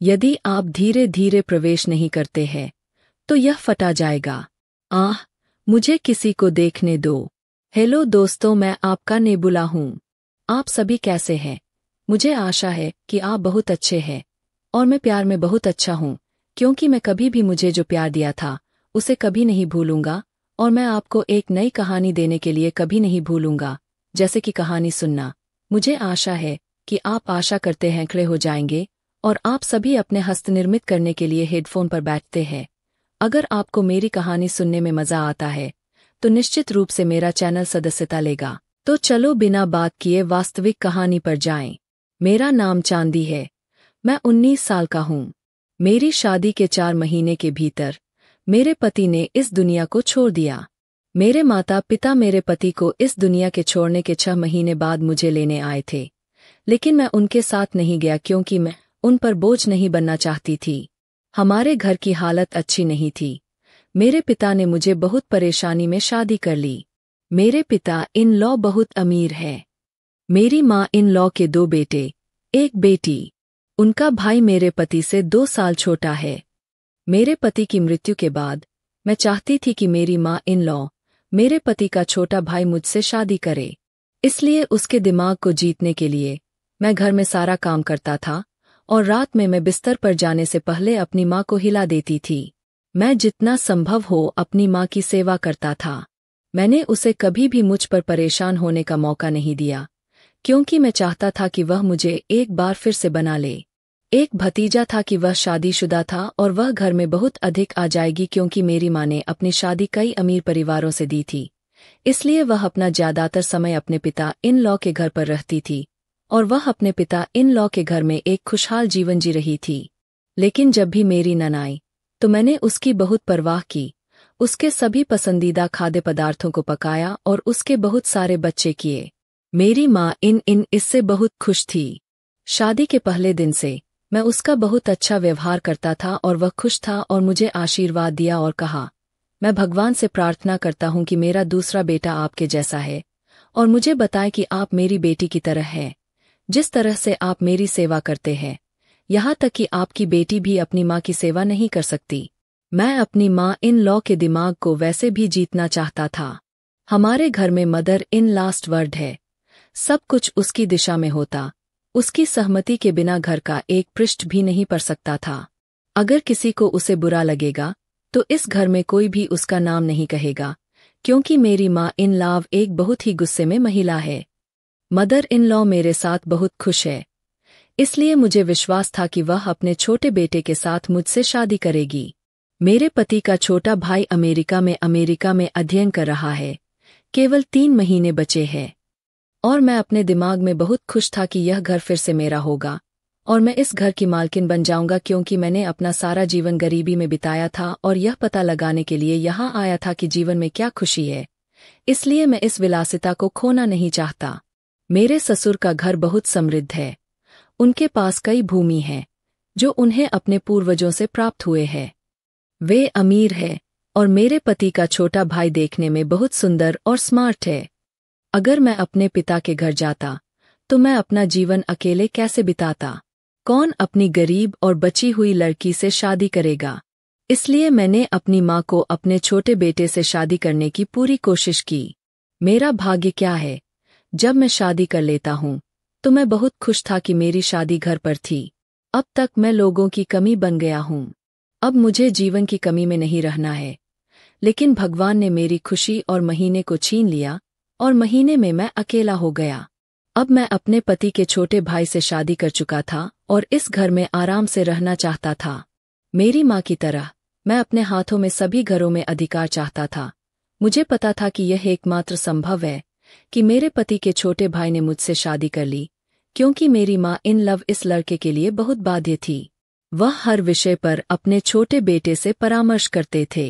यदि आप धीरे धीरे प्रवेश नहीं करते हैं तो यह फटा जाएगा। मुझे किसी को देखने दो। हेलो दोस्तों, मैं आपका नेबुला हूँ। आप सभी कैसे हैं? मुझे आशा है कि आप बहुत अच्छे हैं। और मैं प्यार में बहुत अच्छा हूँ, क्योंकि मैं कभी भी मुझे जो प्यार दिया था उसे कभी नहीं भूलूंगा। और मैं आपको एक नई कहानी देने के लिए कभी नहीं भूलूंगा, जैसे कि कहानी सुनना। मुझे आशा है कि आप आशा करते हैं खड़े हो जाएंगे और आप सभी अपने हस्त निर्मित करने के लिए हेडफोन पर बैठते हैं। अगर आपको मेरी कहानी सुनने में मजा आता है तो निश्चित रूप से मेरा चैनल सदस्यता लेगा। तो चलो बिना बात किए वास्तविक कहानी पर जाएं। मेरा नाम चांदी है। मैं 19 साल का हूँ। मेरी शादी के 4 महीने के भीतर मेरे पति ने इस दुनिया को छोड़ दिया। मेरे माता पिता मेरे पति को इस दुनिया के छोड़ने के 6 महीने बाद मुझे लेने आए थे, लेकिन मैं उनके साथ नहीं गया क्योंकि मैं उन पर बोझ नहीं बनना चाहती थी। हमारे घर की हालत अच्छी नहीं थी। मेरे पिता ने मुझे बहुत परेशानी में शादी कर ली। मेरे पिता इन लॉ बहुत अमीर है। मेरी माँ इन लॉ के 2 बेटे, 1 बेटी। उनका भाई मेरे पति से 2 साल छोटा है। मेरे पति की मृत्यु के बाद मैं चाहती थी कि मेरी माँ इन लॉ मेरे पति का छोटा भाई मुझसे शादी करे। इसलिए उसके दिमाग को जीतने के लिए मैं घर में सारा काम करता था और रात में मैं बिस्तर पर जाने से पहले अपनी माँ को हिला देती थी। मैं जितना संभव हो अपनी माँ की सेवा करता था। मैंने उसे कभी भी मुझ पर परेशान होने का मौका नहीं दिया, क्योंकि मैं चाहता था कि वह मुझे एक बार फिर से बना ले। एक भतीजा था कि वह शादीशुदा था और वह घर में बहुत अधिक आ जाएगी, क्योंकि मेरी माँ ने अपनी शादी कई अमीर परिवारों से दी थी। इसलिए वह अपना ज्यादातर समय अपने पिता इन लॉ के घर पर रहती थी और वह अपने पिता इन लॉ के घर में एक खुशहाल जीवन जी रही थी। लेकिन जब भी मेरी नन आई तो मैंने उसकी बहुत परवाह की, उसके सभी पसंदीदा खाद्य पदार्थों को पकाया और उसके बहुत सारे बच्चे किए। मेरी माँ इससे बहुत खुश थी। शादी के पहले दिन से मैं उसका बहुत अच्छा व्यवहार करता था और वह खुश था और मुझे आशीर्वाद दिया और कहा, मैं भगवान से प्रार्थना करता हूँ कि मेरा दूसरा बेटा आपके जैसा है और मुझे बताए कि आप मेरी बेटी की तरह हैं, जिस तरह से आप मेरी सेवा करते हैं। यहाँ तक कि आपकी बेटी भी अपनी माँ की सेवा नहीं कर सकती। मैं अपनी माँ इन लॉ के दिमाग को वैसे भी जीतना चाहता था। हमारे घर में मदर इन लास्ट वर्ड है। सब कुछ उसकी दिशा में होता। उसकी सहमति के बिना घर का एक पृष्ठ भी नहीं पड़ सकता था। अगर किसी को उसे बुरा लगेगा तो इस घर में कोई भी उसका नाम नहीं कहेगा, क्योंकि मेरी माँ इन लॉ एक बहुत ही गुस्से में महिला है। मदर इन लॉ मेरे साथ बहुत खुश है, इसलिए मुझे विश्वास था कि वह अपने छोटे बेटे के साथ मुझसे शादी करेगी। मेरे पति का छोटा भाई अमेरिका में अध्ययन कर रहा है। केवल 3 महीने बचे हैं और मैं अपने दिमाग में बहुत खुश था कि यह घर फिर से मेरा होगा और मैं इस घर की मालकिन बन जाऊंगा, क्योंकि मैंने अपना सारा जीवन गरीबी में बिताया था और यह पता लगाने के लिए यहाँ आया था कि जीवन में क्या खुशी है। इसलिए मैं इस विलासिता को खोना नहीं चाहता। मेरे ससुर का घर बहुत समृद्ध है। उनके पास कई भूमि है जो उन्हें अपने पूर्वजों से प्राप्त हुए हैं। वे अमीर है और मेरे पति का छोटा भाई देखने में बहुत सुंदर और स्मार्ट है। अगर मैं अपने पिता के घर जाता तो मैं अपना जीवन अकेले कैसे बिताता? कौन अपनी गरीब और बची हुई लड़की से शादी करेगा? इसलिए मैंने अपनी माँ को अपने छोटे बेटे से शादी करने की पूरी कोशिश की। मेरा भाग्य क्या है, जब मैं शादी कर लेता हूँ तो मैं बहुत खुश था कि मेरी शादी घर पर थी। अब तक मैं लोगों की कमी बन गया हूँ। अब मुझे जीवन की कमी में नहीं रहना है। लेकिन भगवान ने मेरी खुशी और महीने को छीन लिया और महीने में मैं अकेला हो गया। अब मैं अपने पति के छोटे भाई से शादी कर चुका था और इस घर में आराम से रहना चाहता था। मेरी माँ की तरह मैं अपने हाथों में सभी घरों में अधिकार चाहता था। मुझे पता था कि यह एकमात्र संभव है कि मेरे पति के छोटे भाई ने मुझसे शादी कर ली, क्योंकि मेरी माँ इन लव इस लड़के के लिए बहुत बाध्य थी। वह हर विषय पर अपने छोटे बेटे से परामर्श करते थे।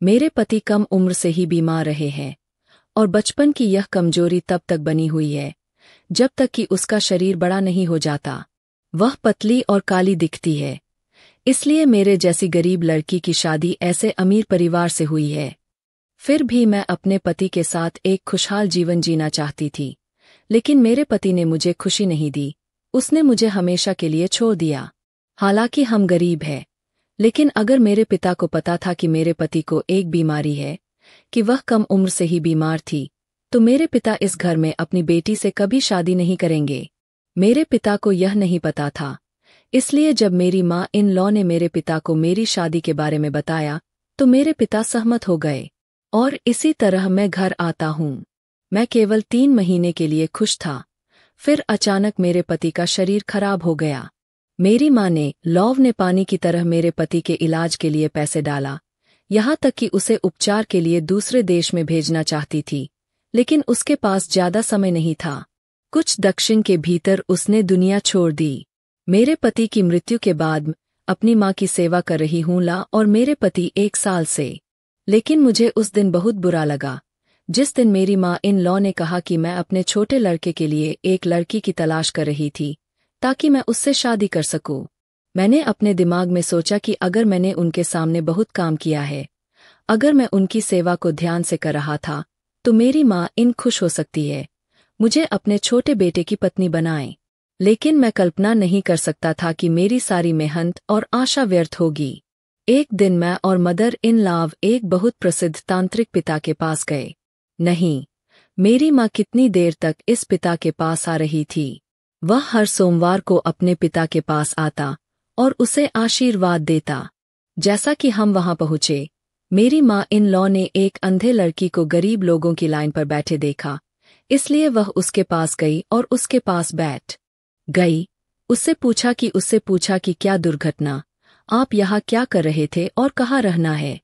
मेरे पति कम उम्र से ही बीमार रहे हैं और बचपन की यह कमजोरी तब तक बनी हुई है जब तक कि उसका शरीर बड़ा नहीं हो जाता। वह पतली और काली दिखती है, इसलिए मेरे जैसी गरीब लड़की की शादी ऐसे अमीर परिवार से हुई है। फिर भी मैं अपने पति के साथ एक खुशहाल जीवन जीना चाहती थी, लेकिन मेरे पति ने मुझे खुशी नहीं दी। उसने मुझे हमेशा के लिए छोड़ दिया। हालांकि हम गरीब हैं, लेकिन अगर मेरे पिता को पता था कि मेरे पति को एक बीमारी है, कि वह कम उम्र से ही बीमार थी, तो मेरे पिता इस घर में अपनी बेटी से कभी शादी नहीं करेंगे। मेरे पिता को यह नहीं पता था, इसलिए जब मेरी माँ इन लॉ ने मेरे पिता को मेरी शादी के बारे में बताया, तो मेरे पिता सहमत हो गए। और इसी तरह मैं घर आता हूँ। मैं केवल 3 महीने के लिए खुश था। फिर अचानक मेरे पति का शरीर खराब हो गया। मेरी माँ ने लॉव ने पानी की तरह मेरे पति के इलाज के लिए पैसे डाला, यहाँ तक कि उसे उपचार के लिए दूसरे देश में भेजना चाहती थी, लेकिन उसके पास ज्यादा समय नहीं था। कुछ दक्षिण के भीतर उसने दुनिया छोड़ दी। मेरे पति की मृत्यु के बाद अपनी माँ की सेवा कर रही हूँ और मेरे पति 1 साल से। लेकिन मुझे उस दिन बहुत बुरा लगा, जिस दिन मेरी माँ इन लॉ ने कहा कि मैं अपने छोटे लड़के के लिए एक लड़की की तलाश कर रही थी, ताकि मैं उससे शादी कर सकूं। मैंने अपने दिमाग में सोचा कि अगर मैंने उनके सामने बहुत काम किया है, अगर मैं उनकी सेवा को ध्यान से कर रहा था, तो मेरी माँ इन खुश हो सकती है, मुझे अपने छोटे बेटे की पत्नी बनाए। लेकिन मैं कल्पना नहीं कर सकता था कि मेरी सारी मेहनत और आशा व्यर्थ होगी। एक दिन मैं और मदर इन लॉ एक बहुत प्रसिद्ध तांत्रिक पिता के पास गए। नहीं, मेरी माँ कितनी देर तक इस पिता के पास आ रही थी। वह हर सोमवार को अपने पिता के पास आता और उसे आशीर्वाद देता। जैसा कि हम वहां पहुंचे, मेरी माँ इन लॉ ने एक अंधे लड़की को गरीब लोगों की लाइन पर बैठे देखा, इसलिए वह उसके पास गई और उसके पास बैठ गई। उससे पूछा कि क्या दुर्घटना, आप यहाँ क्या कर रहे थे और कहाँ रहना है।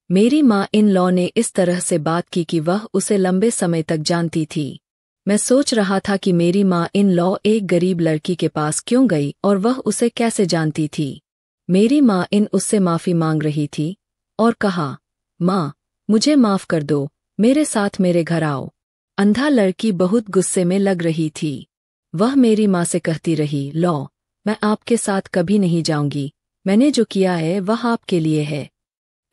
मेरी माँ इन लॉ ने इस तरह से बात की कि वह उसे लंबे समय तक जानती थी। मैं सोच रहा था कि मेरी माँ इन लॉ एक गरीब लड़की के पास क्यों गई और वह उसे कैसे जानती थी। मेरी माँ इन उससे माफ़ी मांग रही थी और कहा, माँ, मुझे माफ़ कर दो, मेरे साथ मेरे घर आओ। अंधा लड़की बहुत गुस्से में लग रही थी। वह मेरी माँ से कहती रही, लॉ, मैं आपके साथ कभी नहीं जाऊंगी, मैंने जो किया है वह आपके लिए है,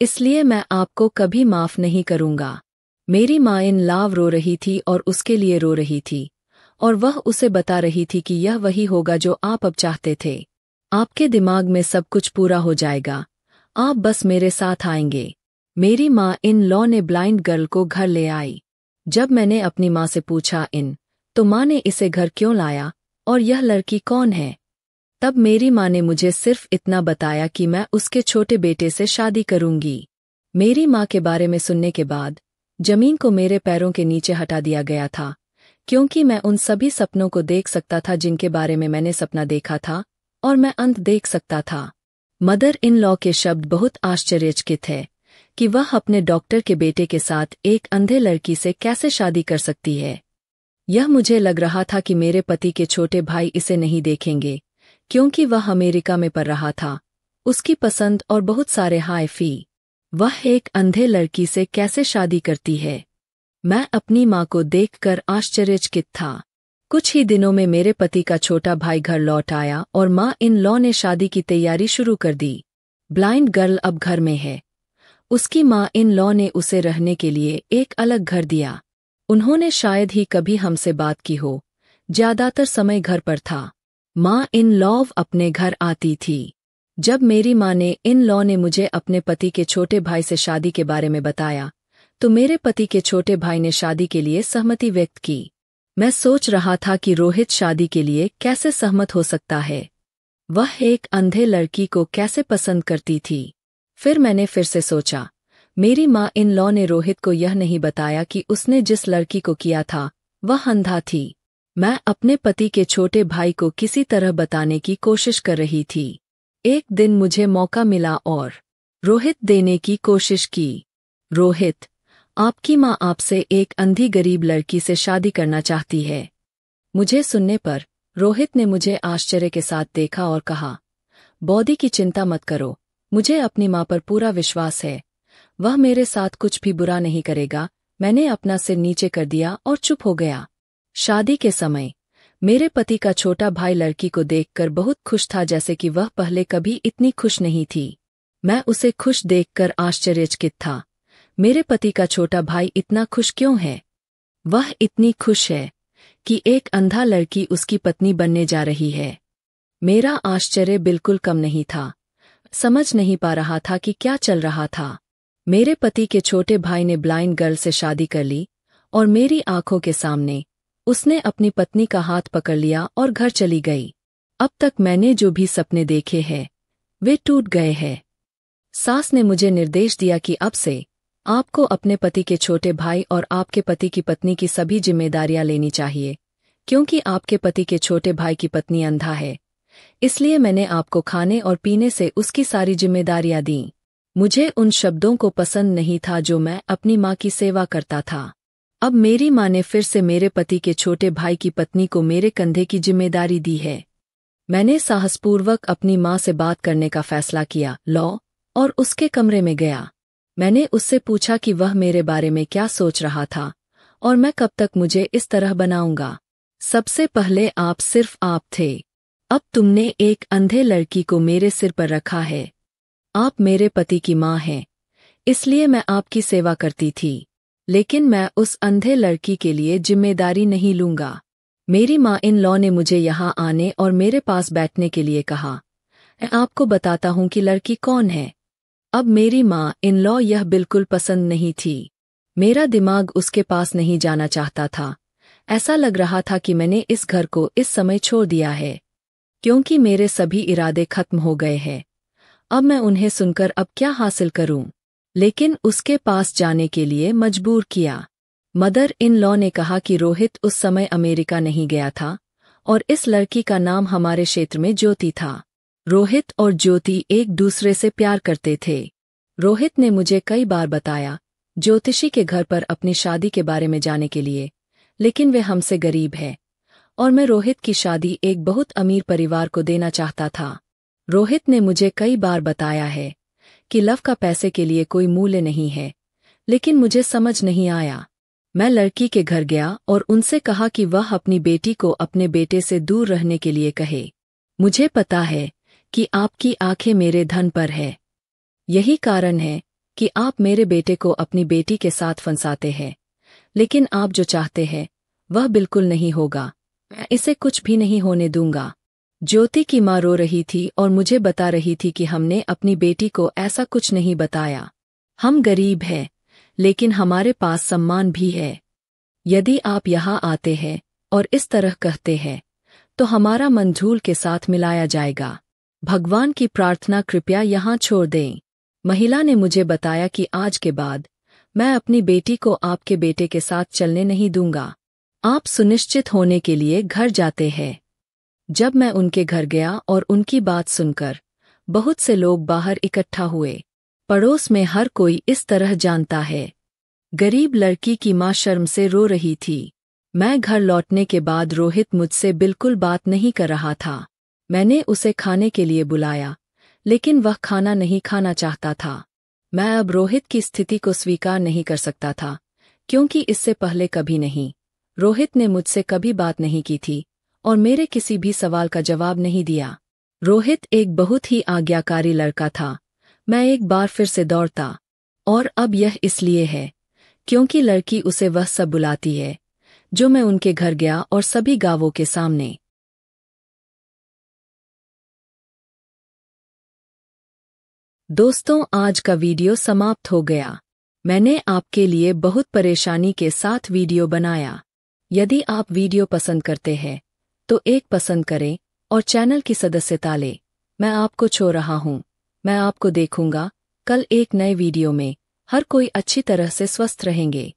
इसलिए मैं आपको कभी माफ़ नहीं करूंगा। मेरी माँ इन लॉ रो रही थी और उसके लिए रो रही थी, और वह उसे बता रही थी कि यह वही होगा जो आप अब चाहते थे। आपके दिमाग में सब कुछ पूरा हो जाएगा, आप बस मेरे साथ आएंगे। मेरी माँ इन लॉ ने ब्लाइंड गर्ल को घर ले आई। जब मैंने अपनी माँ से पूछा तो माँ ने इसे घर क्यों लाया और यह लड़की कौन है, तब मेरी माँ ने मुझे सिर्फ इतना बताया कि मैं उसके छोटे बेटे से शादी करूंगी। मेरी माँ के बारे में सुनने के बाद जमीन को मेरे पैरों के नीचे हटा दिया गया था, क्योंकि मैं उन सभी सपनों को देख सकता था जिनके बारे में मैंने सपना देखा था, और मैं अंत देख सकता था। मदर इन लॉ के शब्द बहुत आश्चर्यचकित है कि वह अपने डॉक्टर के बेटे के साथ एक अंधे लड़की से कैसे शादी कर सकती है। यह मुझे लग रहा था कि मेरे पति के छोटे भाई इसे नहीं देखेंगे, क्योंकि वह अमेरिका में पढ़ रहा था, उसकी पसंद और बहुत सारे हाई फी। वह एक अंधे लड़की से कैसे शादी करती है। मैं अपनी माँ को देखकर आश्चर्यचकित था। कुछ ही दिनों में मेरे पति का छोटा भाई घर लौट आया और माँ इन लॉ ने शादी की तैयारी शुरू कर दी। ब्लाइंड गर्ल अब घर में है। उसकी माँ इन लॉ ने उसे रहने के लिए एक अलग घर दिया। उन्होंने शायद ही कभी हमसे बात की हो, ज्यादातर समय घर पर था। माँ इन लॉ अपने घर आती थी। जब मेरी माँ ने इन लॉ ने मुझे अपने पति के छोटे भाई से शादी के बारे में बताया, तो मेरे पति के छोटे भाई ने शादी के लिए सहमति व्यक्त की। मैं सोच रहा था कि रोहित शादी के लिए कैसे सहमत हो सकता है। वह एक अंधे लड़की को कैसे पसंद करती थी। फिर मैंने फिर से सोचा, मेरी माँ इन लॉ ने रोहित को यह नहीं बताया कि उसने जिस लड़की को किया था वह अंधा थी। मैं अपने पति के छोटे भाई को किसी तरह बताने की कोशिश कर रही थी। एक दिन मुझे मौका मिला और रोहित देने की कोशिश की। रोहित, आपकी माँ आपसे एक अंधी गरीब लड़की से शादी करना चाहती है। मुझे सुनने पर रोहित ने मुझे आश्चर्य के साथ देखा और कहा, बॉडी की चिंता मत करो, मुझे अपनी माँ पर पूरा विश्वास है, वह मेरे साथ कुछ भी बुरा नहीं करेगा। मैंने अपना सिर नीचे कर दिया और चुप हो गया। शादी के समय मेरे पति का छोटा भाई लड़की को देखकर बहुत खुश था, जैसे कि वह पहले कभी इतनी खुश नहीं थी। मैं उसे खुश देखकर आश्चर्यचकित था। मेरे पति का छोटा भाई इतना खुश क्यों है? वह इतनी खुश है कि एक अंधा लड़की उसकी पत्नी बनने जा रही है। मेरा आश्चर्य बिल्कुल कम नहीं था। समझ नहीं पा रहा था कि क्या चल रहा था। मेरे पति के छोटे भाई ने ब्लाइंड गर्ल से शादी कर ली और मेरी आंखों के सामने उसने अपनी पत्नी का हाथ पकड़ लिया और घर चली गई। अब तक मैंने जो भी सपने देखे हैं वे टूट गए हैं। सास ने मुझे निर्देश दिया कि अब से आपको अपने पति के छोटे भाई और आपके पति की पत्नी की सभी जिम्मेदारियां लेनी चाहिए, क्योंकि आपके पति के छोटे भाई की पत्नी अंधा है। इसलिए मैंने आपको खाने और पीने से उसकी सारी जिम्मेदारियां दी। मुझे उन शब्दों को पसंद नहीं था जो मैं अपनी माँ की सेवा करता था। अब मेरी माँ ने फिर से मेरे पति के छोटे भाई की पत्नी को मेरे कंधे की जिम्मेदारी दी है। मैंने साहसपूर्वक अपनी माँ से बात करने का फैसला किया, और उसके कमरे में गया। मैंने उससे पूछा कि वह मेरे बारे में क्या सोच रहा था और मैं कब तक मुझे इस तरह बनाऊंगा। सबसे पहले आप सिर्फ आप थे, अब तुमने एक अंधे लड़की को मेरे सिर पर रखा है। आप मेरे पति की माँ हैं, इसलिए मैं आपकी सेवा करती थी, लेकिन मैं उस अंधे लड़की के लिए जिम्मेदारी नहीं लूंगा। मेरी माँ इन लॉ ने मुझे यहाँ आने और मेरे पास बैठने के लिए कहा। मैं आपको बताता हूँ कि लड़की कौन है। अब मेरी माँ इन लॉ यह बिल्कुल पसंद नहीं थी। मेरा दिमाग उसके पास नहीं जाना चाहता था। ऐसा लग रहा था कि मैंने इस घर को इस समय छोड़ दिया है, क्योंकि मेरे सभी इरादे खत्म हो गए हैं। अब मैं उन्हें सुनकर अब क्या हासिल करूं? लेकिन उसके पास जाने के लिए मजबूर किया। मदर इन लॉ ने कहा कि रोहित उस समय अमेरिका नहीं गया था और इस लड़की का नाम हमारे क्षेत्र में ज्योति था। रोहित और ज्योति एक दूसरे से प्यार करते थे। रोहित ने मुझे कई बार बताया ज्योतिषी के घर पर अपनी शादी के बारे में जाने के लिए, लेकिन वे हमसे गरीब है और मैं रोहित की शादी एक बहुत अमीर परिवार को देना चाहता था। रोहित ने मुझे कई बार बताया है कि लव का पैसे के लिए कोई मूल्य नहीं है, लेकिन मुझे समझ नहीं आया। मैं लड़की के घर गया और उनसे कहा कि वह अपनी बेटी को अपने बेटे से दूर रहने के लिए कहे। मुझे पता है कि आपकी आंखें मेरे धन पर है। यही कारण है कि आप मेरे बेटे को अपनी बेटी के साथ फंसाते हैं, लेकिन आप जो चाहते हैं वह बिल्कुल नहीं होगा। मैं इसे कुछ भी नहीं होने दूंगा। ज्योति की माँ रो रही थी और मुझे बता रही थी कि हमने अपनी बेटी को ऐसा कुछ नहीं बताया। हम गरीब हैं, लेकिन हमारे पास सम्मान भी है। यदि आप यहाँ आते हैं और इस तरह कहते हैं तो हमारा मन धूल के साथ मिलाया जाएगा। भगवान की प्रार्थना कृपया यहाँ छोड़ दें। महिला ने मुझे बताया कि आज के बाद मैं अपनी बेटी को आपके बेटे के साथ चलने नहीं दूंगा। आप सुनिश्चित होने के लिए घर जाते हैं। जब मैं उनके घर गया और उनकी बात सुनकर बहुत से लोग बाहर इकट्ठा हुए। पड़ोस में हर कोई इस तरह जानता है। गरीब लड़की की माँ शर्म से रो रही थी। मैं घर लौटने के बाद रोहित मुझसे बिल्कुल बात नहीं कर रहा था। मैंने उसे खाने के लिए बुलाया, लेकिन वह खाना नहीं खाना चाहता था। मैं अब रोहित की स्थिति को स्वीकार नहीं कर सकता था, क्योंकि इससे पहले कभी नहीं। रोहित ने मुझसे कभी बात नहीं की थी और मेरे किसी भी सवाल का जवाब नहीं दिया। रोहित एक बहुत ही आज्ञाकारी लड़का था। मैं एक बार फिर से दौड़ता, और अब यह इसलिए है क्योंकि लड़की उसे वह सब बुलाती है जो मैं उनके घर गया और सभी गांवों के सामने। दोस्तों, आज का वीडियो समाप्त हो गया। मैंने आपके लिए बहुत परेशानी के साथ वीडियो बनाया। यदि आप वीडियो पसंद करते हैं तो एक पसंद करें और चैनल की सदस्यता लें। मैं आपको छोड़ रहा हूँ। मैं आपको देखूंगा कल एक नए वीडियो में। हर कोई अच्छी तरह से स्वस्थ रहेंगे।